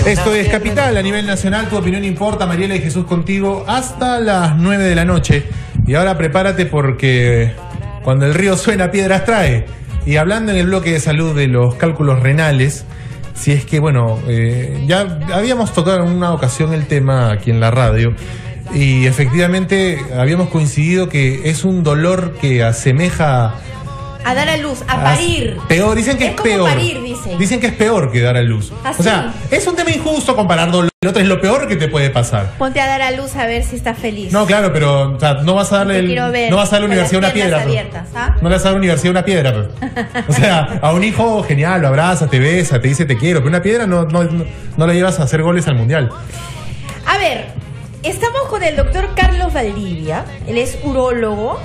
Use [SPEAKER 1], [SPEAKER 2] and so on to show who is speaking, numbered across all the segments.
[SPEAKER 1] Esto es Capital a nivel nacional, tu opinión importa. Mariela y Jesús contigo hasta las 9 de la noche. Y ahora prepárate porque cuando el río suena, piedras trae. Y hablando en el bloque de salud de los cálculos renales, si es que, bueno, ya habíamos tocado en una ocasión el tema aquí en la radio y efectivamente habíamos coincidido que es un dolor que asemeja
[SPEAKER 2] a dar a luz, a parir.
[SPEAKER 1] Peor, dicen que es peor.
[SPEAKER 2] Parir, dicen.
[SPEAKER 1] Dicen que es peor que dar a luz.
[SPEAKER 2] ¿Ah,
[SPEAKER 1] o sea,
[SPEAKER 2] sí?
[SPEAKER 1] es un tema injusto comparar dolor. El otro es lo peor que te puede pasar.
[SPEAKER 2] Ponte a dar a luz a ver si estás feliz.
[SPEAKER 1] No, claro, pero o sea, no vas a darle no vas a darle a la universidad una piedra.
[SPEAKER 2] Abiertas, ¿ah?
[SPEAKER 1] No le vas a dar a la universidad una piedra. Pero. O sea, a un hijo genial, lo abraza, te besa, te dice te quiero, pero una piedra no la llevas a hacer goles al mundial.
[SPEAKER 2] A ver, estamos con el doctor Carlos Valdivia. Él es urólogo.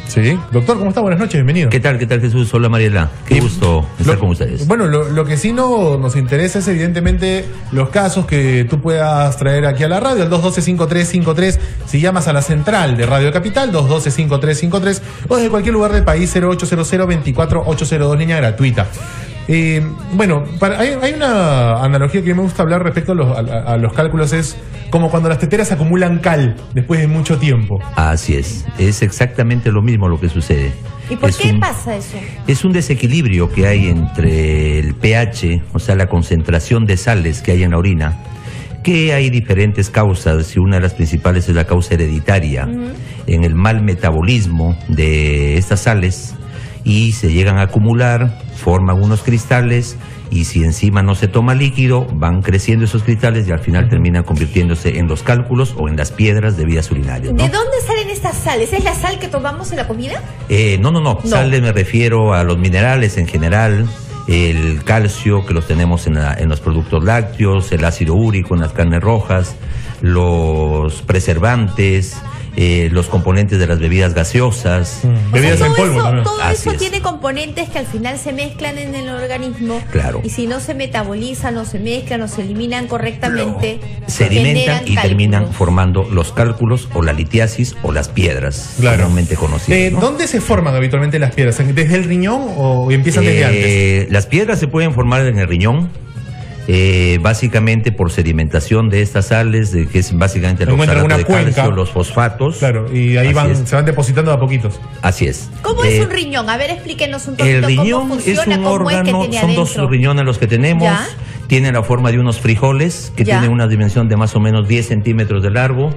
[SPEAKER 1] Sí, doctor, ¿cómo está? Buenas noches, bienvenido.
[SPEAKER 3] ¿Qué tal Jesús? Hola Mariela, qué gusto estar con ustedes.
[SPEAKER 1] Bueno, lo que sí nos interesa es evidentemente los casos que tú puedas traer aquí a la radio, al 212-5353, si llamas a la central de Radio Capital, 212-5353, o desde cualquier lugar del país, 0800-24802, línea gratuita. Bueno, hay una analogía que me gusta hablar respecto a los cálculos, es como cuando las teteras acumulan cal después de mucho tiempo.
[SPEAKER 3] Así es exactamente lo mismo lo que sucede.
[SPEAKER 2] ¿Y por qué pasa eso?
[SPEAKER 3] Es un desequilibrio que hay entre el pH, o sea, la concentración de sales que hay en la orina, que hay diferentes causas, y una de las principales es la causa hereditaria, en el mal metabolismo de estas sales, y se llegan a acumular, forman unos cristales, y si encima no se toma líquido, van creciendo esos cristales y al final terminan convirtiéndose en los cálculos o en las piedras de vías urinarias, ¿no?
[SPEAKER 2] ¿De dónde salen estas sales? ¿Es la sal que tomamos en la comida?
[SPEAKER 3] No. Sales me refiero a los minerales en general, el calcio que los tenemos en los productos lácteos, el ácido úrico en las carnes rojas, los preservantes, los componentes de las bebidas gaseosas.
[SPEAKER 1] Bebidas en polvo.
[SPEAKER 2] Todo eso tiene componentes que al final se mezclan en el organismo.
[SPEAKER 3] Claro.
[SPEAKER 2] Y si no se metabolizan, o se mezclan, o se eliminan correctamente,
[SPEAKER 3] sedimentan y terminan formando los cálculos o la litiasis o las piedras, comúnmente conocidas, ¿no?
[SPEAKER 1] ¿Dónde se forman habitualmente las piedras? ¿Desde el riñón o empiezan desde antes?
[SPEAKER 3] Las piedras se pueden formar en el riñón. Básicamente por sedimentación de estas sales, que es básicamente el oxalato de calcio, los fosfatos.
[SPEAKER 1] Claro, y ahí se van depositando de a poquitos.
[SPEAKER 3] Así es.
[SPEAKER 2] ¿Cómo es un riñón? A ver, explíquenos un poquito
[SPEAKER 3] el riñón
[SPEAKER 2] cómo funciona,
[SPEAKER 3] es un órgano, son dos riñones los que tenemos.
[SPEAKER 2] ¿Ya?
[SPEAKER 3] Tienen la forma de unos frijoles, que tienen una dimensión de más o menos 10 centímetros de largo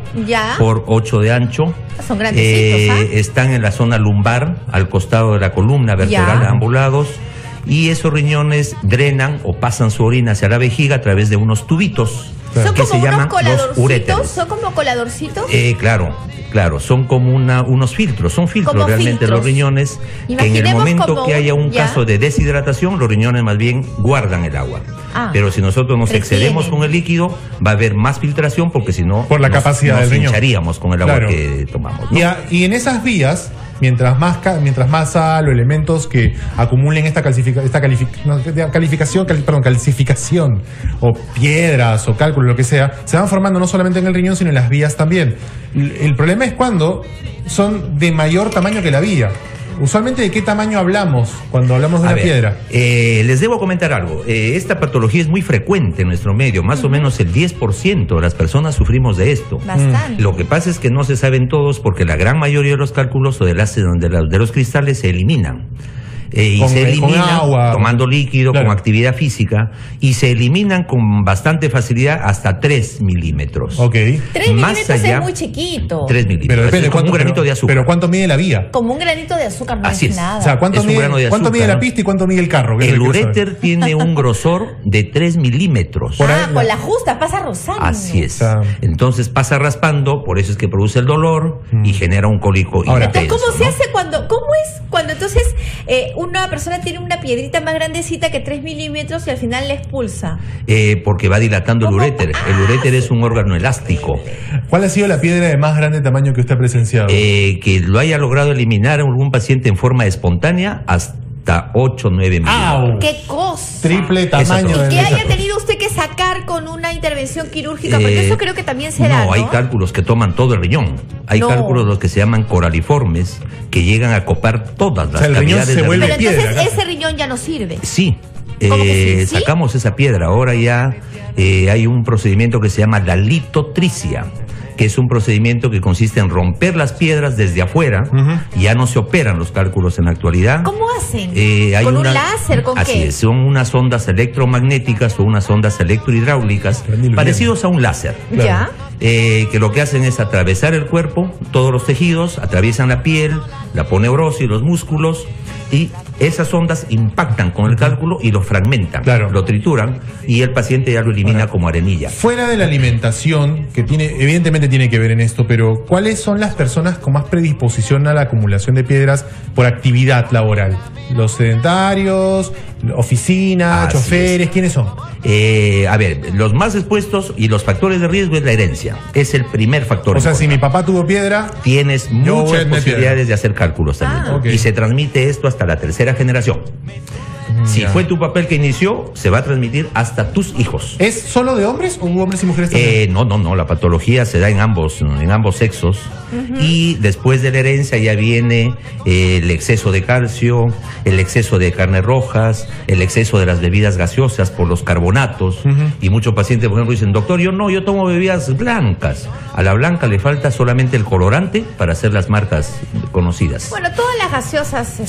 [SPEAKER 3] por 8 de ancho.
[SPEAKER 2] Son grandecitos,
[SPEAKER 3] Están en la zona lumbar, al costado de la columna vertebral de ambos lados. Y esos riñones drenan o pasan su orina hacia la vejiga a través de unos tubitos que se llaman los uréteres.
[SPEAKER 2] ¿Son como coladorcitos?
[SPEAKER 3] Claro, son como unos filtros, son filtros realmente los riñones, que en el momento que haya un caso de deshidratación, los riñones más bien guardan el agua. Pero si nosotros nos excedemos con el líquido, va a haber más filtración, porque si no,
[SPEAKER 1] por la capacidad del riñón,
[SPEAKER 3] nos hincharíamos con el agua que tomamos, ¿no?
[SPEAKER 1] Y en esas vías, mientras más sal o elementos que acumulen esta calcificación o piedras o cálculos, lo que sea, se van formando no solamente en el riñón, sino en las vías también. El problema es cuando son de mayor tamaño que la vía. Usualmente, ¿de qué tamaño hablamos cuando hablamos de una piedra?
[SPEAKER 3] Les debo comentar algo. Esta patología es muy frecuente en nuestro medio. Más o menos el 10% de las personas sufrimos de esto.
[SPEAKER 2] Bastante.
[SPEAKER 3] Lo que pasa es que no se saben todos, porque la gran mayoría de los cálculos o de los cristales se eliminan. Y se eliminan tomando líquido, con actividad física, y se eliminan con bastante facilidad hasta 3 milímetros.
[SPEAKER 2] 3 milímetros es muy chiquito.
[SPEAKER 3] 3 milímetros.
[SPEAKER 1] Pero depende,
[SPEAKER 3] como un granito de azúcar.
[SPEAKER 1] Pero ¿cuánto mide la vía?
[SPEAKER 2] Como un granito de azúcar, no es nada.
[SPEAKER 1] O sea, ¿cuánto mide la pista y cuánto mide el carro?
[SPEAKER 3] El uréter tiene un grosor de 3 milímetros.
[SPEAKER 2] Con la justa, pasa rozando.
[SPEAKER 3] Así es. Entonces pasa raspando, por eso es que produce el dolor y genera un cólico intenso.
[SPEAKER 2] Entonces, ¿cómo se hace cuando entonces una persona tiene una piedrita más grandecita que 3 milímetros y al final la expulsa?
[SPEAKER 3] Porque va dilatando el uréter. El uréter es un órgano elástico.
[SPEAKER 1] ¿Cuál ha sido la piedra de más grande tamaño que usted ha presenciado?
[SPEAKER 3] Que lo haya logrado eliminar algún paciente en forma espontánea hasta 8 o 9 milímetros.
[SPEAKER 2] ¡Qué cosa!
[SPEAKER 1] Triple tamaño.
[SPEAKER 2] Y que haya tenido usted que sacar con una intervención quirúrgica, porque eso creo que también será, ¿no?
[SPEAKER 3] Hay cálculos que toman todo el riñón. Hay cálculos los que se llaman coraliformes, que llegan a copar todas las cavidades del riñón.
[SPEAKER 2] Pero entonces ese riñón ya no sirve.
[SPEAKER 3] Sí, sacamos esa piedra. Ahora ya hay un procedimiento que se llama la litotricia, que es un procedimiento que consiste en romper las piedras desde afuera. Ya no se operan los cálculos en la actualidad.
[SPEAKER 2] ¿Cómo hacen? ¿Con un láser? ¿Con
[SPEAKER 3] así
[SPEAKER 2] qué?
[SPEAKER 3] Es, son unas ondas electromagnéticas o unas ondas electrohidráulicas parecidos a un láser.
[SPEAKER 2] Claro. ¿Ya?
[SPEAKER 3] Que lo que hacen es atravesar el cuerpo, todos los tejidos, atraviesan la piel, la aponeurosis, los músculos, y esas ondas impactan con el cálculo y lo fragmentan, lo trituran, y el paciente ya lo elimina como arenilla.
[SPEAKER 1] Fuera de la alimentación, que evidentemente tiene que ver en esto, pero ¿cuáles son las personas con más predisposición a la acumulación de piedras por actividad laboral? ¿Los sedentarios, oficina, choferes? ¿Quiénes son?
[SPEAKER 3] A ver, los más expuestos y los factores de riesgo es la herencia. Es el primer factor.
[SPEAKER 1] O sea, si mi papá tuvo piedra,
[SPEAKER 3] tienes muchas posibilidades de hacer cálculos también. Y se transmite esto hasta la tercera generación. Si fue tu papá el que inició, se va a transmitir hasta tus hijos.
[SPEAKER 1] ¿Es solo de hombres o hombres y mujeres también?
[SPEAKER 3] No, la patología se da en ambos sexos. Y después de la herencia ya viene el exceso de calcio, el exceso de carnes rojas, el exceso de las bebidas gaseosas por los carbonatos. Y muchos pacientes, por ejemplo, dicen, doctor, yo tomo bebidas blancas. A la blanca le falta solamente el colorante para hacer las marcas conocidas.
[SPEAKER 2] Bueno, todas las gaseosas,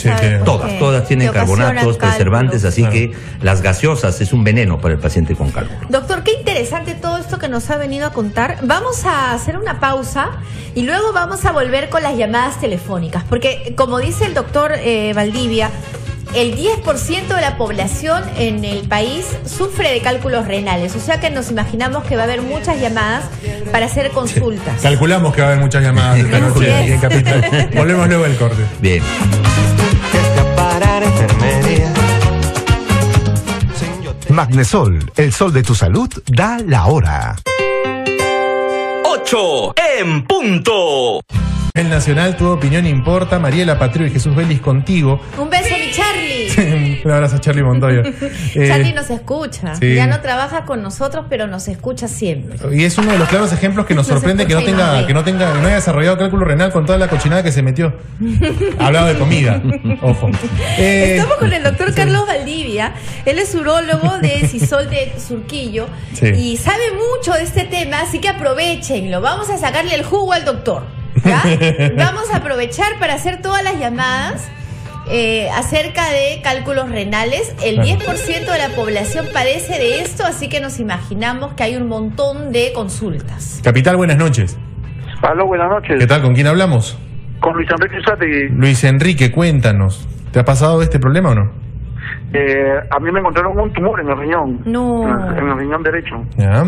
[SPEAKER 3] todas tienen carbonatos, preservantes, así que las gaseosas es un veneno para el paciente con cálculo.
[SPEAKER 2] Doctor, qué interesante todo esto que nos ha venido a contar. Vamos a hacer una pausa y luego vamos a volver con las llamadas telefónicas, porque como dice el doctor Valdivia, el 10% de la población en el país sufre de cálculos renales, o sea que nos imaginamos que va a haber muchas llamadas para hacer consultas.
[SPEAKER 1] Calculamos que va a haber muchas llamadas esta noche aquí en Capital. Volvemos luego al corte.
[SPEAKER 3] Bien.
[SPEAKER 4] Magnesol, el sol de tu salud, da la hora.
[SPEAKER 5] 8 en punto.
[SPEAKER 1] El Nacional, tu opinión importa. Mariela Patrio y Jesús Vélez contigo.
[SPEAKER 2] Un beso, mi Charlie.
[SPEAKER 1] Un abrazo a Charlie Montoya.
[SPEAKER 2] Charlie nos escucha. Sí. Ya no trabaja con nosotros, pero nos escucha siempre.
[SPEAKER 1] Y es uno de los claros ejemplos que nos sorprende que no haya desarrollado cálculo renal con toda la cochinada que se metió. Hablado de comida. Ojo.
[SPEAKER 2] Estamos con el doctor Carlos Valdivia. Él es urólogo de Sisol de Surquillo y sabe mucho de este tema, así que aprovechenlo. Vamos a sacarle el jugo al doctor. ¿Ya? Vamos a aprovechar para hacer todas las llamadas acerca de cálculos renales. El 10% de la población padece de esto, así que nos imaginamos que hay un montón de consultas.
[SPEAKER 1] Capital, buenas noches.
[SPEAKER 6] Aló, buenas noches.
[SPEAKER 1] ¿Qué tal? ¿Con quién hablamos?
[SPEAKER 6] Con Luis Enrique Sátegui.
[SPEAKER 1] Luis Enrique, cuéntanos. ¿Te ha pasado este problema o no?
[SPEAKER 6] A mí me encontraron un tumor en el riñón.
[SPEAKER 2] No.
[SPEAKER 6] En el riñón derecho.
[SPEAKER 1] Ya.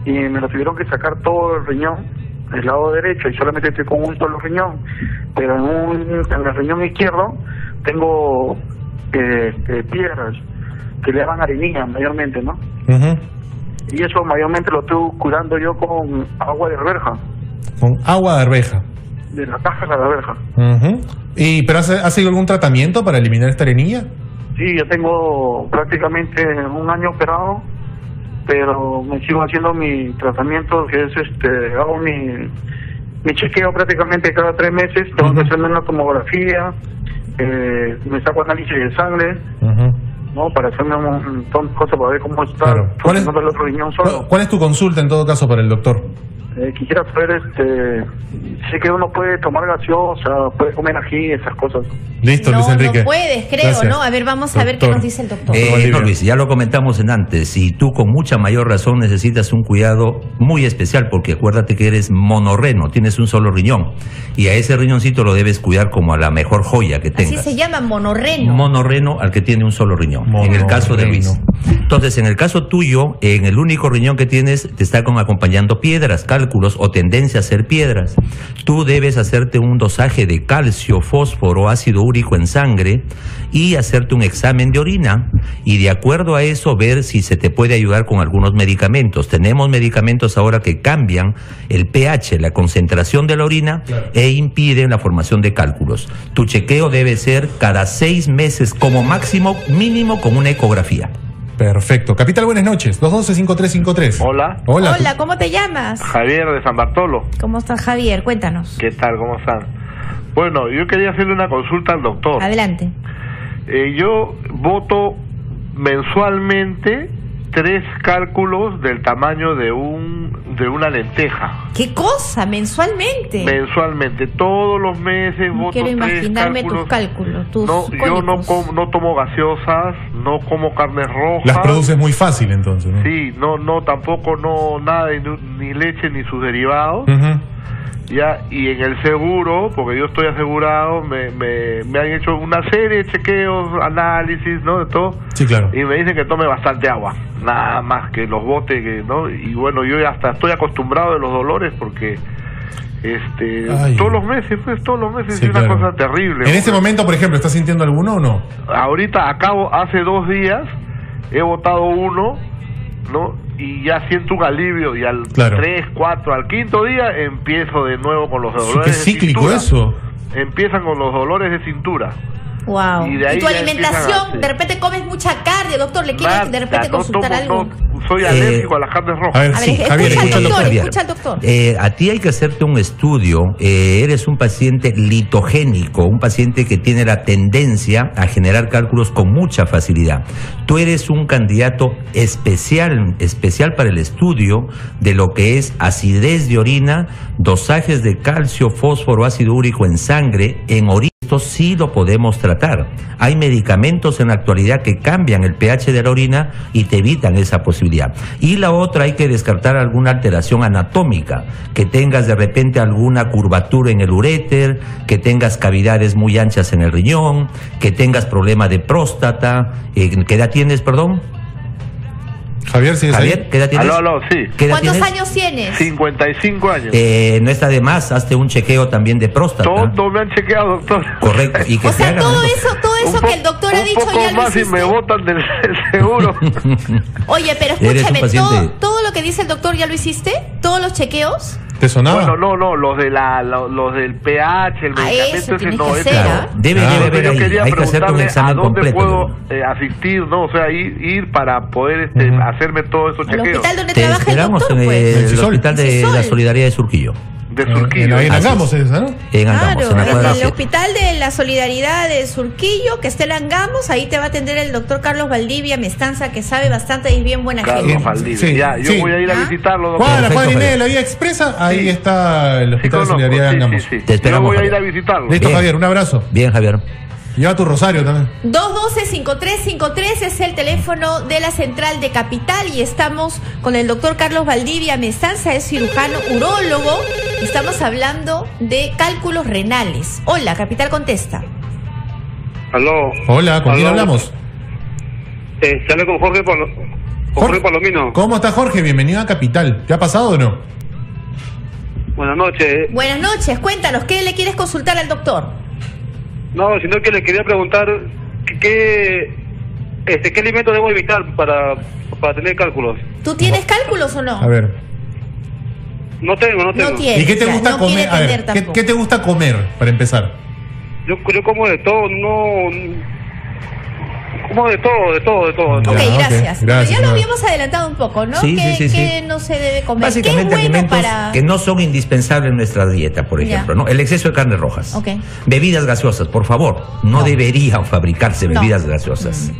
[SPEAKER 6] Y me lo tuvieron que sacar todo el riñón, el lado derecho, y solamente estoy con un solo riñón. Pero en el riñón izquierdo tengo piedras que le llaman arenilla mayormente, ¿no? Y eso mayormente lo estoy curando yo con agua de alberja.
[SPEAKER 1] ¿Con agua de alberja?
[SPEAKER 6] De la caja de la alberja.
[SPEAKER 1] ¿Pero has hecho algún tratamiento para eliminar esta arenilla?
[SPEAKER 6] Sí, yo tengo prácticamente un año operado, pero me sigo haciendo mi tratamiento, que es hago mi chequeo prácticamente cada 3 meses. Tengo que hacerme una tomografía, me saco análisis de sangre, ¿no? Para hacerme un montón de cosas para ver cómo está funcionando el otro riñón solo.
[SPEAKER 1] ¿Cuál es tu consulta en todo caso para el doctor?
[SPEAKER 6] Quisiera saber, sé que uno puede tomar gaseosa, puede comer ají, esas cosas.
[SPEAKER 1] Listo, Luis Enrique.
[SPEAKER 2] No puedes, creo,
[SPEAKER 1] gracias.
[SPEAKER 2] ¿no? A ver, vamos a ver qué nos dice el doctor.
[SPEAKER 3] No, Luis, ya lo comentamos en antes, y tú con mucha mayor razón necesitas un cuidado muy especial, porque acuérdate que eres monorreno, tienes un solo riñón, y a ese riñoncito lo debes cuidar como a la mejor joya que tengas.
[SPEAKER 2] Así se llama, monorreno.
[SPEAKER 3] Monorreno al que tiene un solo riñón, en el caso de Luis. Entonces, en el caso tuyo, en el único riñón que tienes, te está acompañando piedras, cálculos o tendencia a hacer piedras. Tú debes hacerte un dosaje de calcio, fósforo, ácido úrico en sangre y hacerte un examen de orina, y de acuerdo a eso ver si se te puede ayudar con algunos medicamentos. Tenemos medicamentos ahora que cambian el pH, la concentración de la orina, e impiden la formación de cálculos. Tu chequeo debe ser cada 6 meses como máximo, mínimo con una ecografía.
[SPEAKER 1] Perfecto. Capital, buenas noches. 212-5353.
[SPEAKER 7] Hola.
[SPEAKER 2] Hola, ¿cómo te llamas?
[SPEAKER 7] Javier de San Bartolo.
[SPEAKER 2] ¿Cómo estás, Javier? Cuéntanos.
[SPEAKER 7] ¿Qué tal? ¿Cómo están? Bueno, yo quería hacerle una consulta al doctor.
[SPEAKER 2] Adelante.
[SPEAKER 7] Yo boto mensualmente 3 cálculos del tamaño de una lenteja.
[SPEAKER 2] ¿Qué cosa? ¿Mensualmente?
[SPEAKER 7] Mensualmente, todos los meses
[SPEAKER 2] No
[SPEAKER 7] voto
[SPEAKER 2] quiero
[SPEAKER 7] 3
[SPEAKER 2] imaginarme
[SPEAKER 7] cálculos.
[SPEAKER 2] tus cálculos, tus
[SPEAKER 7] No, yo
[SPEAKER 2] cólicos.
[SPEAKER 7] no tomo gaseosas, no como carnes rojas.
[SPEAKER 1] Las produces muy fácil entonces, ¿no?
[SPEAKER 7] Sí, tampoco nada, ni leche ni sus derivados. Ya, y en el seguro, porque yo estoy asegurado, me han hecho una serie de chequeos, análisis, ¿no? De todo.
[SPEAKER 1] Sí, claro.
[SPEAKER 7] Y me dicen que tome bastante agua, nada más que los botes, ¿no? Y bueno, yo hasta estoy acostumbrado de los dolores porque todos los meses,
[SPEAKER 1] Sí,
[SPEAKER 7] es una
[SPEAKER 1] claro.
[SPEAKER 7] cosa terrible.
[SPEAKER 1] En ese momento, por ejemplo, ¿estás sintiendo alguno o no?
[SPEAKER 7] Ahorita hace 2 días he botado uno, ¿no? Y ya siento un alivio, y al 3, 4, al 5.º día empiezo de nuevo con los dolores
[SPEAKER 1] ¿Qué
[SPEAKER 7] de
[SPEAKER 1] cíclico
[SPEAKER 7] cintura.
[SPEAKER 1] eso?
[SPEAKER 7] Empiezan con los dolores de cintura.
[SPEAKER 2] Wow.
[SPEAKER 7] Y de ahí
[SPEAKER 2] tu
[SPEAKER 7] ya
[SPEAKER 2] alimentación,
[SPEAKER 7] empiezan a-
[SPEAKER 2] de repente comes mucha carne, doctor, ¿le quiere de repente
[SPEAKER 7] no
[SPEAKER 2] consultar
[SPEAKER 7] tomo,
[SPEAKER 2] algo?
[SPEAKER 7] soy alérgico a las carnes rojas.
[SPEAKER 1] A ver,
[SPEAKER 2] A ver,
[SPEAKER 1] sí, Javier,
[SPEAKER 2] escucha al doctor,
[SPEAKER 3] Javier.
[SPEAKER 2] escucha al doctor.
[SPEAKER 3] A ti hay que hacerte un estudio. Eres un paciente litogénico, un paciente que tiene la tendencia a generar cálculos con mucha facilidad. Tú eres un candidato especial para el estudio de lo que es acidez de orina, dosajes de calcio, fósforo, ácido úrico en sangre, en orina. Esto sí lo podemos tratar. Hay medicamentos en la actualidad que cambian el pH de la orina y te evitan esa posibilidad. Y la otra, hay que descartar alguna alteración anatómica, que tengas de repente alguna curvatura en el uréter, que tengas cavidades muy anchas en el riñón, que tengas problema de próstata. ¿Qué edad tienes, perdón?
[SPEAKER 1] Javier, ¿sigues ahí?
[SPEAKER 3] Javier, ¿qué edad tienes?
[SPEAKER 7] Aló, sí.
[SPEAKER 3] ¿Qué edad
[SPEAKER 2] ¿Cuántos
[SPEAKER 3] tienes?
[SPEAKER 2] años tienes?
[SPEAKER 7] 55 años.
[SPEAKER 3] No está de más, hazte un chequeo también de próstata.
[SPEAKER 7] Todo me han chequeado, doctor.
[SPEAKER 3] Correcto. Y que
[SPEAKER 2] O
[SPEAKER 3] te
[SPEAKER 2] sea,
[SPEAKER 3] hagan
[SPEAKER 2] todo
[SPEAKER 3] eso.
[SPEAKER 2] eso que el doctor ha dicho
[SPEAKER 7] un poco
[SPEAKER 2] ya lo
[SPEAKER 7] más y
[SPEAKER 2] hiciste.
[SPEAKER 7] me botan del seguro.
[SPEAKER 2] Oye, pero
[SPEAKER 3] Eres un
[SPEAKER 2] escúchame,
[SPEAKER 3] paciente.
[SPEAKER 2] todo lo que dice el doctor ya lo hiciste, todos los chequeos.
[SPEAKER 1] ¿Te sonaba?
[SPEAKER 7] Bueno, no, los del pH, el medicamento
[SPEAKER 2] eso
[SPEAKER 7] ese
[SPEAKER 2] tienes
[SPEAKER 7] no
[SPEAKER 2] que
[SPEAKER 7] es.
[SPEAKER 2] hacer,
[SPEAKER 3] Claro,
[SPEAKER 2] ¿ah?
[SPEAKER 3] debe
[SPEAKER 1] Claro.
[SPEAKER 3] haber
[SPEAKER 7] Yo
[SPEAKER 3] ahí,
[SPEAKER 7] quería
[SPEAKER 3] hay que hacerte un
[SPEAKER 7] preguntarle
[SPEAKER 3] examen
[SPEAKER 7] a dónde
[SPEAKER 3] completo.
[SPEAKER 7] puedo asistir, ¿no? O sea, ir para poder hacerme todos esos
[SPEAKER 2] Al
[SPEAKER 7] chequeos.
[SPEAKER 2] hospital donde
[SPEAKER 3] Te
[SPEAKER 2] trabaja el
[SPEAKER 3] esperamos
[SPEAKER 2] doctor,
[SPEAKER 3] en
[SPEAKER 2] pues.
[SPEAKER 3] el
[SPEAKER 1] Cisol.
[SPEAKER 3] Hospital de
[SPEAKER 2] Cisol.
[SPEAKER 3] la Solidaridad de Surquillo.
[SPEAKER 7] De Surquillo.
[SPEAKER 1] Ahí en
[SPEAKER 3] Así
[SPEAKER 1] Angamos
[SPEAKER 3] es.
[SPEAKER 1] esa, ¿no?
[SPEAKER 3] En Angamos, en la
[SPEAKER 2] Claro,
[SPEAKER 3] cuadra
[SPEAKER 2] en el
[SPEAKER 3] 7.
[SPEAKER 2] Hospital de la Solidaridad de Surquillo, que está en Angamos, ahí te va a atender el doctor Carlos Valdivia Mestanza, que sabe bastante y es bien buena
[SPEAKER 7] Carlos
[SPEAKER 2] gente.
[SPEAKER 7] Valdivia.
[SPEAKER 1] Sí,
[SPEAKER 7] Ya, yo
[SPEAKER 1] sí.
[SPEAKER 7] voy a ir a
[SPEAKER 2] ¿Ah?
[SPEAKER 7] visitarlo, doctor.
[SPEAKER 1] Cuadra
[SPEAKER 3] Perfecto,
[SPEAKER 1] y media de
[SPEAKER 3] Javier.
[SPEAKER 1] la vía expresa, ahí
[SPEAKER 3] Sí.
[SPEAKER 1] está el
[SPEAKER 7] Sí,
[SPEAKER 1] Hospital de
[SPEAKER 7] conozco,
[SPEAKER 1] Solidaridad de
[SPEAKER 7] sí,
[SPEAKER 1] Angamos.
[SPEAKER 7] sí.
[SPEAKER 3] Te esperamos,
[SPEAKER 7] Yo voy a ir a
[SPEAKER 3] Javier.
[SPEAKER 7] visitarlo.
[SPEAKER 1] Listo,
[SPEAKER 3] Bien.
[SPEAKER 1] Javier, un abrazo.
[SPEAKER 3] Bien, Javier.
[SPEAKER 1] Lleva tu rosario también.
[SPEAKER 2] 212-5353 es el teléfono de la central de Capital y estamos con el doctor Carlos Valdivia Mestanza, es cirujano urólogo. Estamos hablando de cálculos renales. Hola, Capital contesta.
[SPEAKER 8] Aló.
[SPEAKER 1] Hola, ¿con quién
[SPEAKER 8] Aló.
[SPEAKER 1] hablamos?
[SPEAKER 8] Se habla con Jorge Palomino.
[SPEAKER 1] ¿Cómo está Jorge? Bienvenido a Capital. ¿Te ha pasado o no?
[SPEAKER 8] Buenas noches.
[SPEAKER 2] Buenas noches, cuéntanos, ¿qué le quieres consultar al doctor?
[SPEAKER 8] No, sino que le quería preguntar qué alimento debo evitar para tener cálculos.
[SPEAKER 2] ¿Tú tienes cálculos o no?
[SPEAKER 1] A ver.
[SPEAKER 8] No tengo.
[SPEAKER 2] No tiene.
[SPEAKER 1] ¿Y qué te
[SPEAKER 2] Ya,
[SPEAKER 1] gusta
[SPEAKER 2] no quiere
[SPEAKER 1] comer? A ver,
[SPEAKER 2] tener tampoco.
[SPEAKER 1] ¿qué te gusta comer para empezar?
[SPEAKER 8] Yo como de todo, como de todo.
[SPEAKER 1] Ya,
[SPEAKER 2] Ok,
[SPEAKER 1] ok,
[SPEAKER 2] gracias.
[SPEAKER 1] gracias,
[SPEAKER 2] Ya lo
[SPEAKER 1] no.
[SPEAKER 2] habíamos adelantado un poco, ¿no?
[SPEAKER 3] Sí,
[SPEAKER 2] ¿Qué,
[SPEAKER 3] sí, sí,
[SPEAKER 2] qué
[SPEAKER 3] sí.
[SPEAKER 2] no se debe comer?
[SPEAKER 3] Básicamente
[SPEAKER 2] ¿Qué es bueno
[SPEAKER 3] alimentos
[SPEAKER 2] para...?
[SPEAKER 3] que no son indispensables en nuestra dieta, por
[SPEAKER 2] Ya.
[SPEAKER 3] ejemplo, ¿no? El exceso de carnes rojas.
[SPEAKER 2] Ok.
[SPEAKER 3] Bebidas gaseosas, por favor, no deberían fabricarse
[SPEAKER 2] No.
[SPEAKER 3] bebidas gaseosas.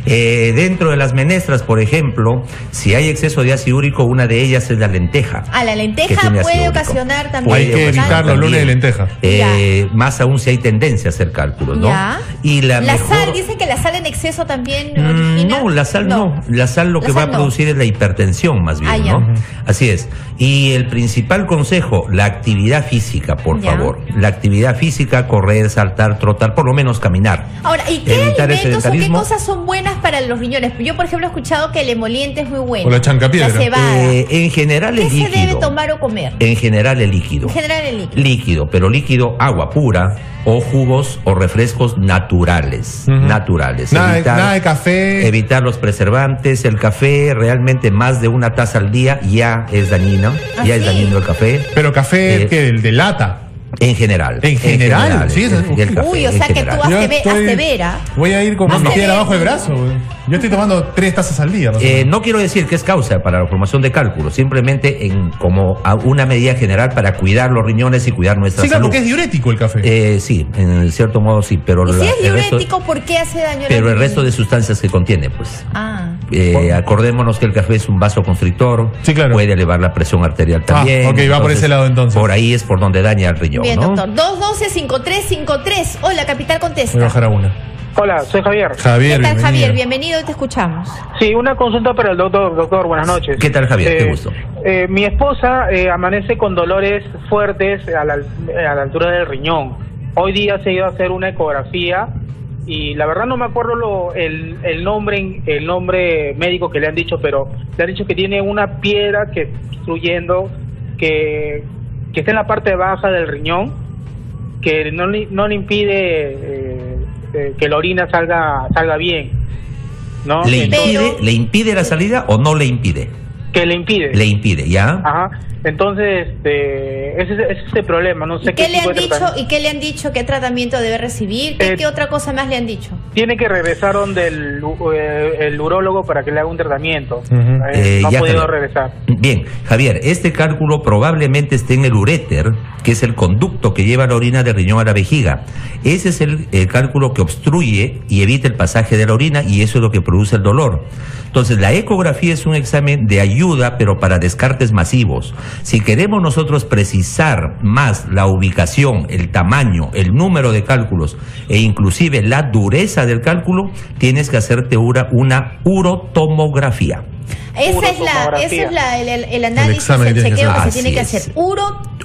[SPEAKER 3] Dentro de las menestras, por ejemplo, si hay exceso de ácido úrico, una de ellas es la lenteja.
[SPEAKER 2] Ah, la
[SPEAKER 3] que
[SPEAKER 2] lenteja
[SPEAKER 3] tiene ácido
[SPEAKER 2] puede
[SPEAKER 3] úrico.
[SPEAKER 2] ocasionar también...
[SPEAKER 1] Hay que evitar los
[SPEAKER 3] también.
[SPEAKER 1] lunes de lenteja.
[SPEAKER 3] Más aún si hay tendencia a hacer cálculos, ¿no?
[SPEAKER 2] Ya.
[SPEAKER 3] Y la mejor...
[SPEAKER 2] sal, dicen que la sal en exceso también origina...
[SPEAKER 3] No, la sal no. La sal lo
[SPEAKER 2] La
[SPEAKER 3] que va
[SPEAKER 2] sal
[SPEAKER 3] a
[SPEAKER 2] no.
[SPEAKER 3] producir es la hipertensión, más bien,
[SPEAKER 2] Ah, ya.
[SPEAKER 3] ¿no? Así es. Y el principal consejo, la actividad física, por
[SPEAKER 2] Ya.
[SPEAKER 3] favor. La actividad física, correr, saltar, trotar, por lo menos caminar.
[SPEAKER 2] Ahora, ¿y qué
[SPEAKER 3] Evitar el
[SPEAKER 2] alimentos o qué
[SPEAKER 3] sedentarismo.
[SPEAKER 2] cosas son buenas para los riñones? Yo, por ejemplo, he escuchado que el emoliente es muy bueno.
[SPEAKER 1] O la chancapiedra.
[SPEAKER 2] La cebada.
[SPEAKER 3] En general
[SPEAKER 2] ¿Qué
[SPEAKER 3] el
[SPEAKER 2] se
[SPEAKER 3] líquido.
[SPEAKER 2] debe tomar o comer?
[SPEAKER 3] En general el líquido.
[SPEAKER 2] En general el líquido.
[SPEAKER 3] Líquido, pero líquido, agua pura, o jugos o refrescos naturales.
[SPEAKER 1] Ujú.
[SPEAKER 3] Naturales.
[SPEAKER 1] Nada de café.
[SPEAKER 3] Evitar los preservantes. El café, realmente más de una taza al día ya es dañino.
[SPEAKER 2] ¿Ah,
[SPEAKER 3] ya es
[SPEAKER 2] sí?
[SPEAKER 3] dañino el café.
[SPEAKER 1] Pero café,
[SPEAKER 3] Eh,
[SPEAKER 1] ¿qué? El de lata.
[SPEAKER 3] En general.
[SPEAKER 1] ¿En general? Sí,
[SPEAKER 3] el café,
[SPEAKER 2] uy, o sea que tú asevera.
[SPEAKER 1] Voy a ir con mi piedra abajo el brazo. Yo estoy tomando 3 tazas al día.
[SPEAKER 3] No quiero decir que es causa para la formación de cálculos, simplemente como una medida general para cuidar los riñones y cuidar nuestra salud.
[SPEAKER 1] Sí, porque es diurético el café.
[SPEAKER 3] Sí, en cierto modo sí, pero
[SPEAKER 2] ¿Y si es diurético, por qué hace daño?
[SPEAKER 3] Pero el resto de sustancias que contiene, pues. Acordémonos que el café es un vasoconstrictor,
[SPEAKER 1] sí, claro.
[SPEAKER 3] Puede elevar la presión arterial también.
[SPEAKER 1] Ok, va por ese lado entonces.
[SPEAKER 3] Por ahí es por donde daña el riñón.
[SPEAKER 2] Bien,
[SPEAKER 3] ¿no?
[SPEAKER 2] doctor. 212-5353. Hola, Capital contesta.
[SPEAKER 1] Voy a bajar a una.
[SPEAKER 6] Hola, soy Javier.
[SPEAKER 2] ¿Qué tal, Javier? Bienvenido y te escuchamos.
[SPEAKER 6] Sí, una consulta para el doctor. Doctor, buenas noches.
[SPEAKER 3] ¿Qué tal, Javier? Qué gusto.
[SPEAKER 6] Mi esposa amanece con dolores fuertes a la altura del riñón. Hoy día se ha ido a hacer una ecografía y la verdad no me acuerdo el nombre médico que le han dicho, pero le han dicho que tiene una piedra que está obstruyendo, que está en la parte baja del riñón, que no le impide que la orina salga bien, ¿no?
[SPEAKER 3] ¿Le impide la salida o no le impide?
[SPEAKER 6] Que le impide.
[SPEAKER 3] Le impide, ¿ya?
[SPEAKER 6] Ajá. Entonces, ese es el problema. No sé
[SPEAKER 2] ¿Qué le han dicho? ¿Y qué le han dicho? ¿Qué tratamiento debe recibir? ¿Qué otra cosa más le han dicho?
[SPEAKER 6] Tiene que regresar donde el urólogo para que le haga un tratamiento.
[SPEAKER 3] No
[SPEAKER 6] ha podido
[SPEAKER 3] Javier.
[SPEAKER 6] regresar.
[SPEAKER 3] Bien, Javier, este cálculo probablemente esté en el uréter, que es el conducto que lleva la orina del riñón a la vejiga. Ese es el cálculo que obstruye y evita el pasaje de la orina, y eso es lo que produce el dolor. Entonces, la ecografía es un examen de ayuda, pero para descartes masivos. Si queremos nosotros precisar más la ubicación, el tamaño, el número de cálculos e inclusive la dureza del cálculo, tienes que hacerte una urotomografía.
[SPEAKER 2] Ese es el análisis, el chequeo que se tiene que hacer.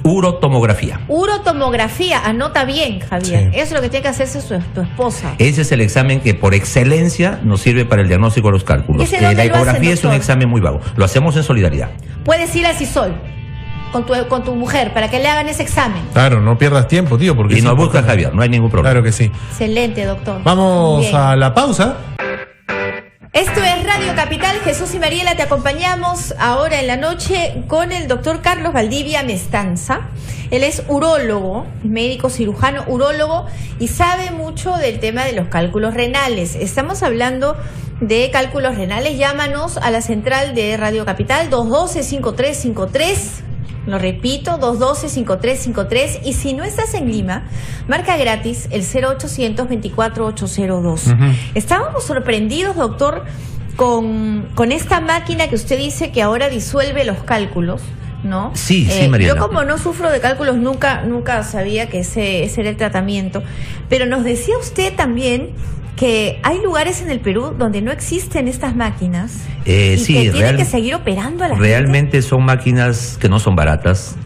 [SPEAKER 3] Urotomografía.
[SPEAKER 2] Urotomografía, anota bien, Javier.
[SPEAKER 1] Sí.
[SPEAKER 2] Eso es lo que tiene que hacerse tu esposa.
[SPEAKER 3] Ese es el examen que por excelencia nos sirve para el diagnóstico de los cálculos.
[SPEAKER 2] La
[SPEAKER 3] ecografía es un examen muy vago. Lo hacemos en solidaridad.
[SPEAKER 2] Puedes ir al CISOL con tu mujer para que le hagan ese examen.
[SPEAKER 1] Claro, no pierdas tiempo, tío. Porque
[SPEAKER 3] y nos busca Javier, no hay ningún problema.
[SPEAKER 1] Claro que sí.
[SPEAKER 2] Excelente, doctor.
[SPEAKER 1] Vamos a la pausa.
[SPEAKER 2] Esto es Radio Capital. Jesús y Mariela te acompañamos ahora en la noche con el doctor Carlos Valdivia Mestanza. Él es urólogo, médico cirujano, urólogo, y sabe mucho del tema de los cálculos renales. Estamos hablando de cálculos renales. Llámanos a la central de Radio Capital, 212-5353. Lo repito, 212-5353. Y si no estás en Lima, marca gratis el 0800-24-802. Estábamos sorprendidos, doctor, con esta máquina que usted dice que ahora disuelve los cálculos, ¿no?
[SPEAKER 3] Sí, Mariela.
[SPEAKER 2] Yo, como no sufro de cálculos, nunca sabía que ese era el tratamiento. Pero nos decía usted también que hay lugares en el Perú donde no existen estas máquinas y que tienen que seguir operando a la
[SPEAKER 3] realmente gente. Son máquinas que no son baratas,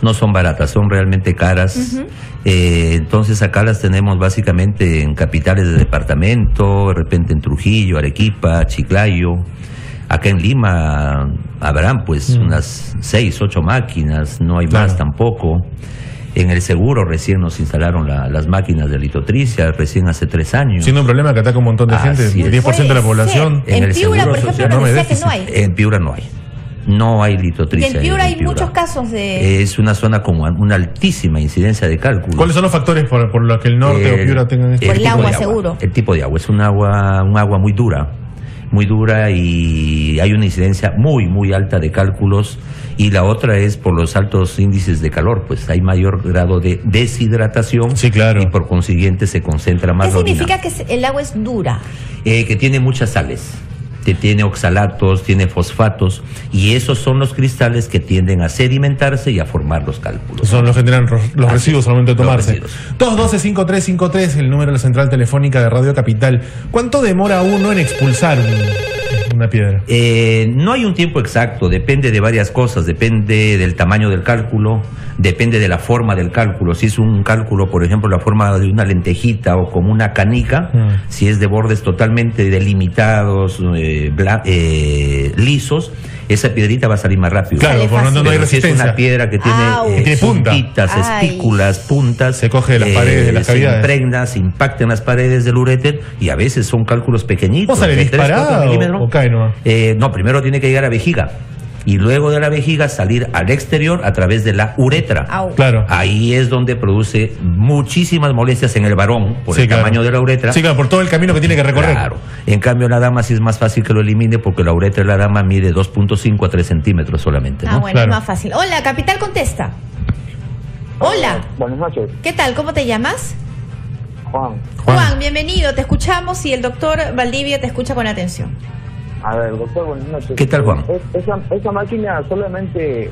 [SPEAKER 3] son realmente caras. Entonces acá las tenemos básicamente en capitales de departamento, de repente en Trujillo, Arequipa, Chiclayo. Acá en Lima habrán pues unas 6, 8 máquinas, no hay más tampoco. En el seguro recién nos instalaron las máquinas de litotricia, recién hace 3 años.
[SPEAKER 1] Siendo un problema que ataca un montón de gente, el 10% de la población.
[SPEAKER 2] En el Piura, por ejemplo, nos decía que no hay.
[SPEAKER 3] En Piura no hay. No hay litotricia.
[SPEAKER 2] Y en Piura hay muchos casos de...
[SPEAKER 3] Es una zona con una altísima incidencia de cálculos.
[SPEAKER 1] ¿Cuáles son los factores por los que el norte o Piura tengan esto?
[SPEAKER 2] Por el agua, seguro.
[SPEAKER 3] El tipo de agua. Es un agua muy dura, y hay una incidencia muy alta de cálculos. Y la otra es por los altos índices de calor, pues hay mayor grado de deshidratación.
[SPEAKER 1] Sí, claro.
[SPEAKER 3] Y por consiguiente se concentra más la orina.
[SPEAKER 2] ¿Qué significa que el agua es dura?
[SPEAKER 3] Que tiene muchas sales, que tiene oxalatos, tiene fosfatos, y esos son los cristales que tienden a sedimentarse y a formar los cálculos.
[SPEAKER 1] Son los que generan los residuos al momento de tomarse. 212-5353, el número de la central telefónica de Radio Capital. ¿Cuánto demora uno en expulsar una piedra?
[SPEAKER 3] No hay un tiempo exacto, depende de varias cosas, depende del tamaño del cálculo, depende de la forma del cálculo. Si es un cálculo, por ejemplo, la forma de una lentejita o como una canica, si es de bordes totalmente delimitados, lisos, esa piedrita va a salir más rápido.
[SPEAKER 1] Claro, por lo tanto no hay resistencia.
[SPEAKER 3] Si es una piedra que tiene puntitas, espículas, puntas,
[SPEAKER 1] se coge de las paredes de las cavidades,
[SPEAKER 3] se impregna, se impacta en las paredes del uréter, y a veces son cálculos pequeñitos.
[SPEAKER 1] ¿O sale disparado o cae nomás?
[SPEAKER 3] No, primero tiene que llegar a vejiga. y luego de la vejiga salir al exterior a través de la uretra.
[SPEAKER 1] Claro.
[SPEAKER 3] Ahí es donde produce muchísimas molestias en el varón por el tamaño de la uretra.
[SPEAKER 1] Sí, claro, por todo el camino que tiene que recorrer.
[SPEAKER 3] Claro. En cambio, la dama sí es más fácil que lo elimine porque la uretra de la dama mide 2.5 a 3 centímetros solamente, ¿no?
[SPEAKER 2] Bueno, es más fácil. Hola, Capital contesta. Hola.
[SPEAKER 9] Buenas noches.
[SPEAKER 2] ¿Qué tal? ¿Cómo te llamas?
[SPEAKER 9] Juan,
[SPEAKER 2] bienvenido. Te escuchamos y el doctor Valdivia te escucha con atención.
[SPEAKER 9] A ver, doctor, buenas noches.
[SPEAKER 3] ¿Qué tal, Juan?
[SPEAKER 9] Esa máquina solamente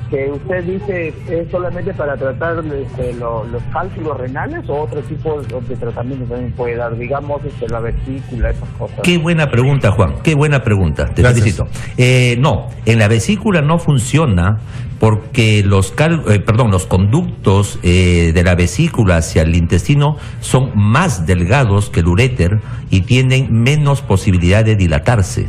[SPEAKER 9] que usted dice es solamente para tratar los cálculos renales o otro tipo de tratamiento también puede dar, digamos, la vesícula, esas cosas.
[SPEAKER 3] Qué buena pregunta, Juan, qué buena pregunta, te felicito. No, en la vesícula no funciona porque los conductos de la vesícula hacia el intestino son más delgados que el uréter y tienen menos posibilidad de dilatarse.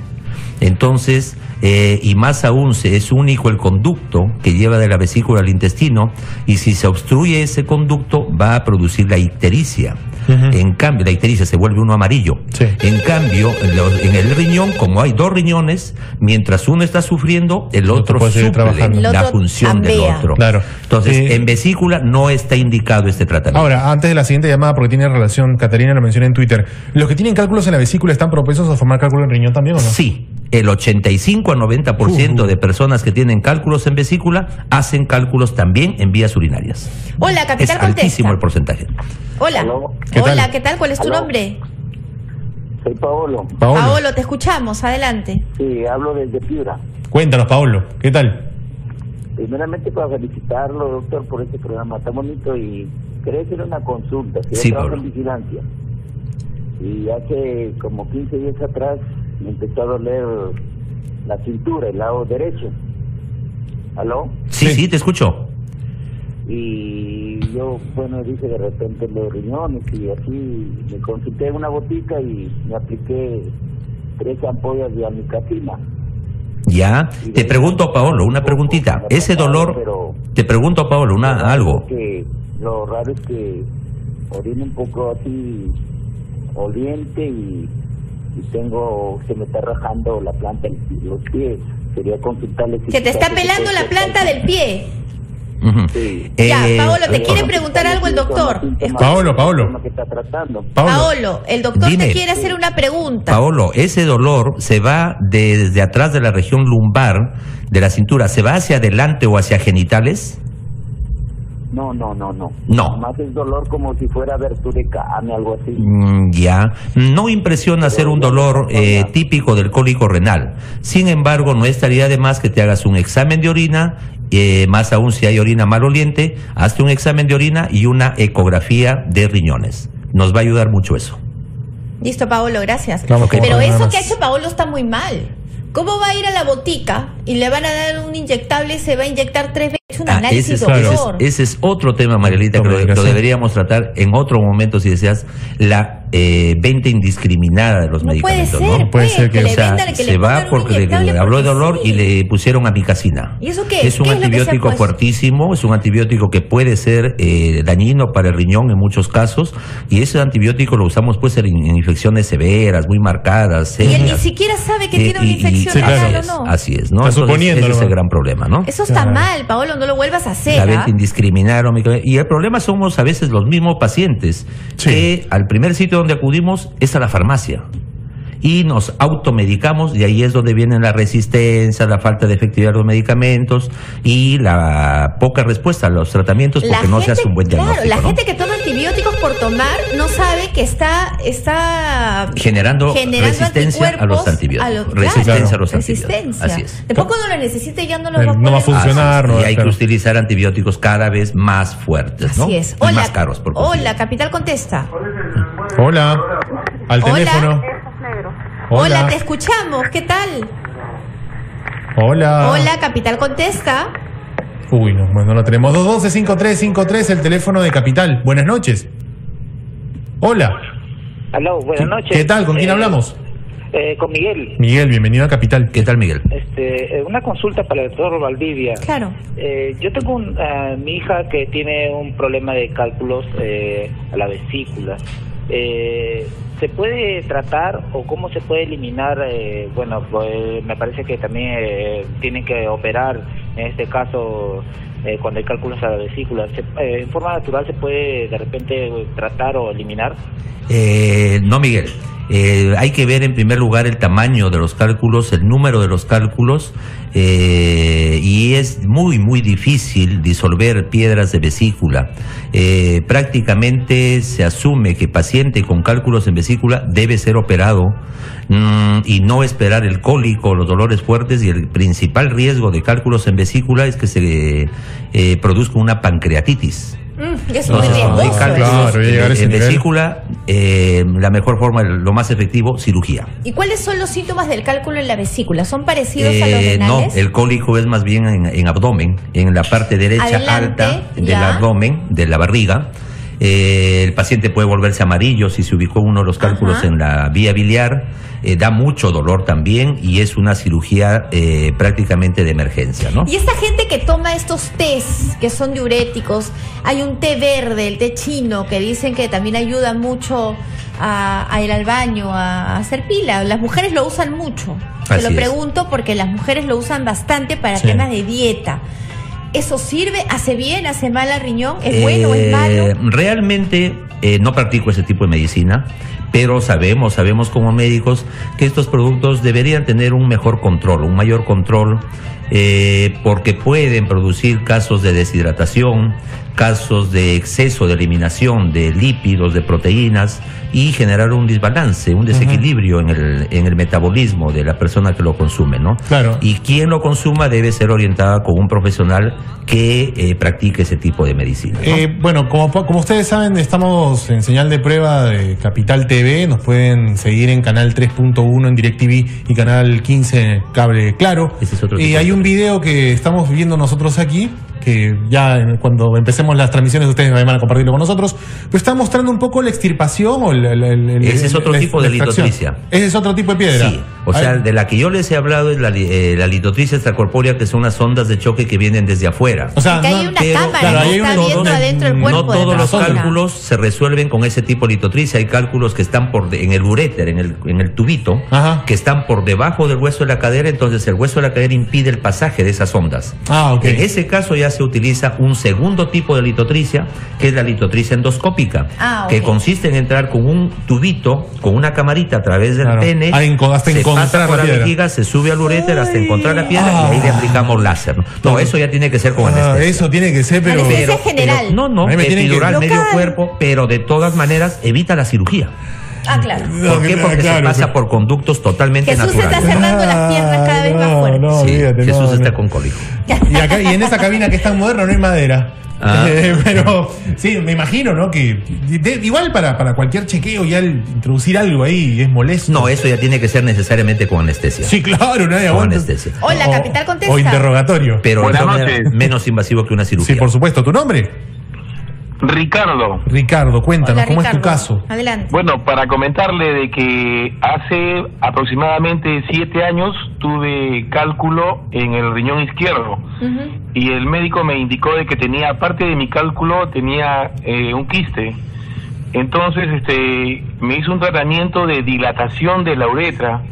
[SPEAKER 3] Entonces, y más aún, es único el conducto que lleva de la vesícula al intestino, y si se obstruye ese conducto va a producir la ictericia. En cambio, la ictericia se vuelve uno amarillo. En cambio, en el riñón, como hay dos riñones, mientras uno está sufriendo, el otro suple la función del otro.
[SPEAKER 1] Claro.
[SPEAKER 3] Entonces, en vesícula no está indicado este tratamiento.
[SPEAKER 1] Ahora, antes de la siguiente llamada, porque tiene relación, Caterina lo mencioné en Twitter, ¿los que tienen cálculos en la vesícula están propensos a formar cálculos en riñón también o no?
[SPEAKER 3] Sí. El 85 a 90% de personas que tienen cálculos en vesícula hacen cálculos también en vías urinarias.
[SPEAKER 2] Hola, Capital
[SPEAKER 3] es altísimo el porcentaje.
[SPEAKER 2] Hola. Hola, ¿qué tal? ¿Cuál es tu nombre?
[SPEAKER 9] Soy Paolo.
[SPEAKER 2] Paolo, te escuchamos. Adelante.
[SPEAKER 9] Sí, hablo desde Piura.
[SPEAKER 1] Cuéntanos, Paolo. ¿Qué tal?
[SPEAKER 9] Primeramente, para felicitarlo, doctor, por este programa tan bonito, y quería hacer una consulta.
[SPEAKER 3] Sí,
[SPEAKER 9] trabajo
[SPEAKER 3] Paolo.
[SPEAKER 9] en vigilancia. Y hace como 15 días atrás me empezó a doler la cintura, el lado derecho. ¿Aló?
[SPEAKER 3] Sí, te escucho.
[SPEAKER 9] Y yo, bueno, dije de repente los riñones, y así me consulté en una botica y me apliqué 3 ampollas de amicacina.
[SPEAKER 3] Ya, te pregunto, Paolo, una preguntita. Ese dolor, te pregunto, Paolo, algo.
[SPEAKER 9] Que lo raro es que orino un poco así oliente y se me está rajando la planta de los pies. Quería consultarle si
[SPEAKER 2] se te está pelando la planta del pie.
[SPEAKER 9] Sí.
[SPEAKER 2] Ya, Paolo, te quiere preguntar algo el doctor.
[SPEAKER 1] Paolo.
[SPEAKER 2] Paolo, el doctor te quiere hacer una pregunta.
[SPEAKER 3] Paolo, ese dolor se va desde atrás de la región lumbar de la cintura, ¿se va hacia adelante o hacia genitales?
[SPEAKER 9] No.
[SPEAKER 3] No.
[SPEAKER 9] Más es dolor como si fuera abertura de carne, algo así.
[SPEAKER 3] Ya. No impresiona ser un dolor típico del cólico renal. Sin embargo, no estaría de más que te hagas un examen de orina, más aún si hay orina maloliente, hazte un examen de orina y una ecografía de riñones. Nos va a ayudar mucho eso.
[SPEAKER 2] Listo, Paolo, gracias.
[SPEAKER 1] Okay.
[SPEAKER 2] Pero eso que ha hecho Paolo está muy mal. ¿Cómo va a ir a la botica y le van a dar un inyectable, se va a inyectar 3 veces? Un análisis, doctor.
[SPEAKER 3] Ese es otro tema, Marielita, que lo deberíamos tratar en otro momento, si deseas, la venta indiscriminada de los medicamentos.
[SPEAKER 2] No puede ser
[SPEAKER 1] que
[SPEAKER 2] le vendan, que
[SPEAKER 3] se
[SPEAKER 2] le
[SPEAKER 3] va porque le habló de dolor y le pusieron amicacina.
[SPEAKER 2] ¿Y eso qué es?
[SPEAKER 3] Es un antibiótico fuertísimo, es un antibiótico que puede ser dañino para el riñón en muchos casos, y ese antibiótico lo usamos pues en infecciones severas, muy marcadas.
[SPEAKER 2] Y él ni siquiera sabe que tiene una infección renal o no.
[SPEAKER 3] Así es, ¿no?
[SPEAKER 1] Está suponiendo,
[SPEAKER 3] ese es el gran problema, ¿no?
[SPEAKER 2] Eso está mal, Paolo, no lo vuelvas a hacer.
[SPEAKER 3] La venta indiscriminada. Y el problema somos a veces los mismos pacientes que al primer sitio donde acudimos es a la farmacia y nos automedicamos, y ahí es donde viene la resistencia, la falta de efectividad de los medicamentos y la poca respuesta a los tratamientos porque no se hace un buen diagnóstico.
[SPEAKER 2] Claro, la gente que toma antibióticos por tomar no sabe que está
[SPEAKER 3] generando resistencia a los antibióticos. Resistencia a los antibióticos. Así es.
[SPEAKER 2] Después cuando lo necesite ya no lo
[SPEAKER 1] no va a funcionar.
[SPEAKER 3] Y hay que utilizar antibióticos cada vez más fuertes, ¿no?
[SPEAKER 2] Así es.
[SPEAKER 3] Y más caros.
[SPEAKER 2] Hola, Capital contesta.
[SPEAKER 1] Hola. Al teléfono.
[SPEAKER 2] Hola, te escuchamos, ¿qué tal?
[SPEAKER 1] Hola.
[SPEAKER 2] Hola, Capital contesta.
[SPEAKER 1] Uy, no lo tenemos. 212-5353, el teléfono de Capital. Buenas noches. Hola.
[SPEAKER 10] Aló, buenas noches.
[SPEAKER 1] ¿Qué tal? ¿Con quién hablamos?
[SPEAKER 10] Con Miguel.
[SPEAKER 1] Miguel, bienvenido a Capital.
[SPEAKER 3] ¿Qué tal, Miguel?
[SPEAKER 10] Una consulta para el doctor Valdivia.
[SPEAKER 2] Claro.
[SPEAKER 10] Yo tengo mi hija que tiene un problema de cálculos a la vesícula. ¿se puede tratar o cómo se puede eliminar? Bueno, pues, me parece que también tienen que operar, en este caso, cuando hay cálculos a la vesícula. ¿En forma natural se puede de repente tratar o eliminar?
[SPEAKER 3] No, Miguel. Hay que ver en primer lugar el tamaño de los cálculos, el número de los cálculos, y es muy difícil disolver piedras de vesícula. Prácticamente se asume que paciente con cálculos en vesícula debe ser operado y no esperar el cólico, los dolores fuertes, y el principal riesgo de cálculos en vesícula es que se produzca una pancreatitis.
[SPEAKER 2] Es muy riesgoso.
[SPEAKER 1] Claro,
[SPEAKER 3] en vesícula, la mejor forma, lo más efectivo, cirugía.
[SPEAKER 2] ¿Y cuáles son los síntomas del cálculo en la vesícula? ¿Son parecidos a los renales?
[SPEAKER 3] No, el cólico es más bien en abdomen, en la parte derecha
[SPEAKER 2] Adelante,
[SPEAKER 3] alta del
[SPEAKER 2] ya.
[SPEAKER 3] abdomen, de la barriga. El paciente puede volverse amarillo si se ubicó uno de los cálculos en la vía biliar. Da mucho dolor también y es una cirugía prácticamente de emergencia, ¿no?
[SPEAKER 2] Y esta gente que toma estos tés que son diuréticos, hay un té verde, el té chino, que dicen que también ayuda mucho a ir al baño, a hacer pila. Las mujeres lo usan mucho. Te lo pregunto porque las mujeres lo usan bastante para temas de dieta. ¿Eso sirve? ¿Hace bien? ¿Hace mal al riñón? ¿Es bueno o es malo?
[SPEAKER 3] Realmente no practico ese tipo de medicina, pero sabemos como médicos que estos productos deberían tener un mejor control, un mayor control, porque pueden producir casos de deshidratación, casos de exceso de eliminación de lípidos, de proteínas, y generar un desbalance, un desequilibrio en el metabolismo de la persona que lo consume, ¿no?
[SPEAKER 1] Claro.
[SPEAKER 3] Y quien lo consuma debe ser orientada con un profesional que practique ese tipo de medicina, ¿no?
[SPEAKER 1] Bueno, como ustedes saben, estamos en señal de prueba de Capital TV. Nos pueden seguir en canal 3.1 en DirecTV y canal 15 en Cable Claro.
[SPEAKER 3] Ese es otro
[SPEAKER 1] Y hay un video que estamos viendo nosotros aquí, que ya cuando empecemos las transmisiones ustedes van a compartirlo con nosotros, pero está mostrando un poco la extirpación o
[SPEAKER 3] ese es otro tipo de litotricia.
[SPEAKER 1] Ese es otro tipo de piedra.
[SPEAKER 3] Sí, o sea, de la que yo les he hablado es la litotricia extracorpórea, que son las ondas de choque que vienen desde afuera.
[SPEAKER 1] O sea,
[SPEAKER 2] que hay una cámara que está viendo adentro del cuerpo.
[SPEAKER 3] No todos los cálculos se resuelven con ese tipo de litotricia. Hay cálculos que están en el uréter, en el tubito, que están por debajo del hueso de la cadera, entonces el hueso de la cadera impide el pasaje de esas ondas. En ese caso ya se utiliza un segundo tipo de litotricia, que es la litotricia endoscópica, que consiste en entrar con un tubito, con una camarita a través del pene,
[SPEAKER 1] hasta
[SPEAKER 3] se pasa por la
[SPEAKER 1] piedra.
[SPEAKER 3] vejiga, se sube al uréter hasta encontrar la piedra y ahí le aplicamos láser. No, eso ya tiene que ser con anestesia.
[SPEAKER 1] Eso tiene que ser, pero...
[SPEAKER 2] Anestesia general.
[SPEAKER 3] No, epidural, medio cuerpo, pero de todas maneras evita la cirugía.
[SPEAKER 2] Claro.
[SPEAKER 3] ¿Por qué? Porque se pasa por conductos totalmente
[SPEAKER 2] Jesús
[SPEAKER 3] naturales.
[SPEAKER 2] está cerrando las piernas cada vez más fuerte.
[SPEAKER 3] Jesús está con cólico.
[SPEAKER 1] Y en esa cabina que es tan moderna no hay madera. Pero sí, me imagino, ¿no? Que igual para cualquier chequeo ya introducir algo ahí es molesto.
[SPEAKER 3] No, eso ya tiene que ser necesariamente con anestesia.
[SPEAKER 1] Sí, claro, nadie
[SPEAKER 3] con
[SPEAKER 1] aguanta.
[SPEAKER 3] anestesia.
[SPEAKER 2] Hola, Capital contesta.
[SPEAKER 1] O interrogatorio.
[SPEAKER 3] Pero menos invasivo que una cirugía.
[SPEAKER 1] Sí, por supuesto. ¿Tu nombre?
[SPEAKER 6] Ricardo,
[SPEAKER 1] cuéntanos,
[SPEAKER 2] Hola,
[SPEAKER 1] ¿cómo
[SPEAKER 2] Ricardo.
[SPEAKER 1] es tu caso?
[SPEAKER 2] Adelante.
[SPEAKER 6] Bueno, para comentarle de que hace aproximadamente 7 años tuve cálculo en el riñón izquierdo y el médico me indicó de que tenía, aparte de mi cálculo, tenía un quiste. Entonces me hizo un tratamiento de dilatación de la uretra,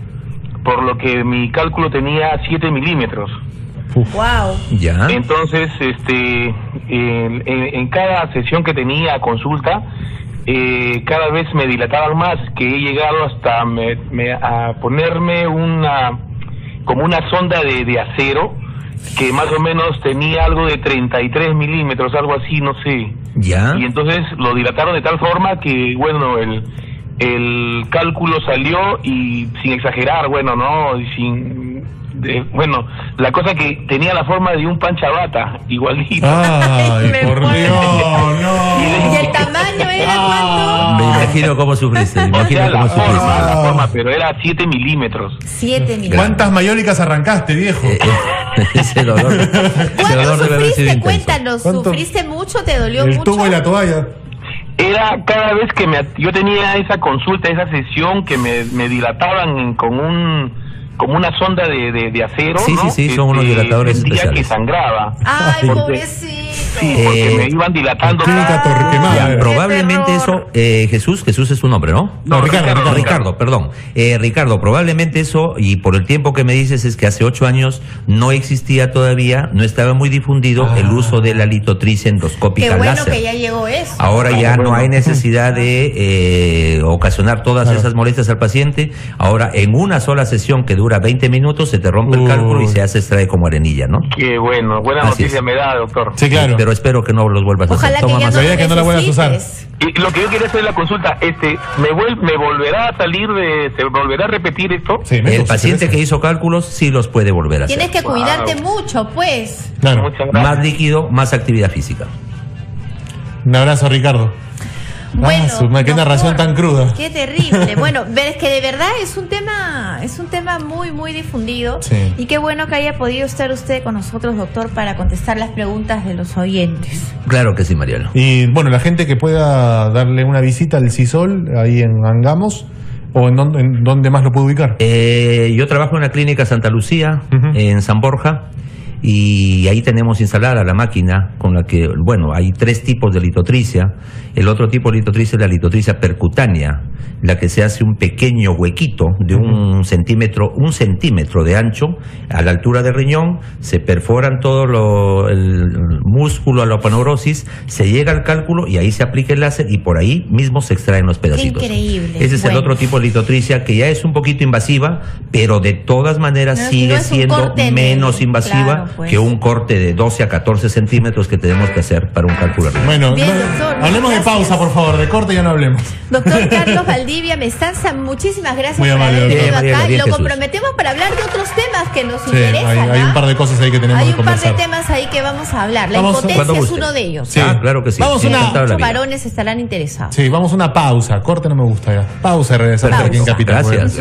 [SPEAKER 6] por lo que mi cálculo tenía 7 milímetros.
[SPEAKER 2] Wow.
[SPEAKER 3] Ya.
[SPEAKER 6] Entonces, en cada sesión que tenía consulta, cada vez me dilataban más, que he llegado hasta a ponerme como una sonda de acero, que más o menos tenía algo de 33 milímetros, algo así, no sé.
[SPEAKER 3] Ya.
[SPEAKER 6] Y entonces lo dilataron de tal forma que, bueno, el cálculo salió y sin exagerar, bueno, no, bueno, la cosa que tenía la forma de un panchabata, igualito.
[SPEAKER 1] Ay, por Dios, no.
[SPEAKER 2] ¿Y el tamaño era cuánto?
[SPEAKER 3] Me imagino cómo sufriste.
[SPEAKER 6] La forma, pero era 7 milímetros.
[SPEAKER 2] 7 milímetros.
[SPEAKER 1] ¿Cuántas mayólicas arrancaste, viejo?
[SPEAKER 3] Ese dolor.
[SPEAKER 2] ¿Cuánto sufriste? Cuéntanos, ¿sufriste mucho? ¿Te dolió mucho?
[SPEAKER 1] El tubo y la toalla.
[SPEAKER 6] Era cada vez que yo tenía esa consulta, esa sesión, que me dilataban como una sonda de acero,
[SPEAKER 3] Sí,
[SPEAKER 6] ¿no?
[SPEAKER 3] sí, son unos dilatadores
[SPEAKER 6] sentía
[SPEAKER 3] especiales.
[SPEAKER 6] que sangraba.
[SPEAKER 2] Ay, pobrecito.
[SPEAKER 11] Sí, porque me iban dilatando.
[SPEAKER 3] Probablemente eso, Jesús es tu nombre, ¿no?
[SPEAKER 11] No,
[SPEAKER 3] Ricardo, perdón. Ricardo, probablemente eso, y por el tiempo que me dices, es que hace 8 años no existía todavía, no estaba muy difundido el uso de la litotricia endoscópica
[SPEAKER 2] Qué bueno
[SPEAKER 3] láser.
[SPEAKER 2] que ya llegó eso.
[SPEAKER 3] Ahora ya no hay necesidad de ocasionar todas esas molestias al paciente. Ahora, en una sola sesión que dura 20 minutos, se te rompe el cálculo y se extrae como arenilla, ¿no?
[SPEAKER 11] Qué bueno, buena noticia me da, doctor.
[SPEAKER 1] Sí, claro.
[SPEAKER 3] Pero espero que no los vuelvas a hacer.
[SPEAKER 2] Ojalá
[SPEAKER 1] que no la vuelvas a usar.
[SPEAKER 11] Y lo que yo quería hacer la consulta, ¿me volverá a salir se volverá a repetir esto?
[SPEAKER 1] Sí,
[SPEAKER 3] el paciente que hizo cálculos sí los puede volver a hacer.
[SPEAKER 2] Tienes que cuidarte mucho, pues.
[SPEAKER 1] Claro.
[SPEAKER 3] Más líquido, más actividad física.
[SPEAKER 1] Un abrazo, Ricardo.
[SPEAKER 2] Bueno,
[SPEAKER 1] qué narración tan cruda.
[SPEAKER 2] Qué terrible. Bueno, es que de verdad es un tema muy, muy difundido.
[SPEAKER 1] Sí.
[SPEAKER 2] Y qué bueno que haya podido estar usted con nosotros, doctor, para contestar las preguntas de los oyentes.
[SPEAKER 3] Claro que sí, Mariano.
[SPEAKER 1] Y bueno, la gente que pueda darle una visita al CISOL, ahí en Angamos, ¿o en dónde más lo puedo ubicar?
[SPEAKER 3] Yo trabajo en la clínica Santa Lucía, en San Borja. Y ahí tenemos instalada la máquina con la que, bueno, hay 3 tipos de litotricia. El otro tipo de litotricia es la litotricia percutánea, la que se hace un pequeño huequito de un centímetro de ancho a la altura del riñón, se perforan todo el músculo a la aponeurosis, se llega al cálculo y ahí se aplica el láser y por ahí mismo se extraen los pedacitos.
[SPEAKER 2] Qué increíble.
[SPEAKER 3] Ese es el otro tipo de litotricia que ya es un poquito invasiva, pero de todas maneras sigue siendo menos invasiva que un corte de 12 a 14 centímetros que tenemos que hacer para un cálculo.
[SPEAKER 1] Bueno, hablemos de pausa, por favor, de corte ya no hablemos.
[SPEAKER 2] Doctor Carlos Valdivia Mestanza, muchísimas gracias
[SPEAKER 1] Muy
[SPEAKER 2] por
[SPEAKER 1] amable,
[SPEAKER 2] haber venido
[SPEAKER 1] doctor.
[SPEAKER 2] acá y lo
[SPEAKER 1] Jesús.
[SPEAKER 2] comprometemos para hablar de otros temas que nos interesan.
[SPEAKER 1] Hay un par de cosas ahí que tenemos
[SPEAKER 2] Hay
[SPEAKER 1] que
[SPEAKER 2] un par de
[SPEAKER 1] conversar.
[SPEAKER 2] temas ahí que vamos a hablar. La
[SPEAKER 1] Vamos,
[SPEAKER 2] impotencia
[SPEAKER 1] cuando
[SPEAKER 2] es
[SPEAKER 1] guste.
[SPEAKER 2] uno de ellos.
[SPEAKER 1] Sí,
[SPEAKER 3] claro que sí.
[SPEAKER 1] Vamos a
[SPEAKER 2] Muchos varones estarán interesados.
[SPEAKER 1] Sí, vamos a una pausa. Corte no me gusta ya. Pausa y regresamos aquí en Capital.
[SPEAKER 3] Gracias.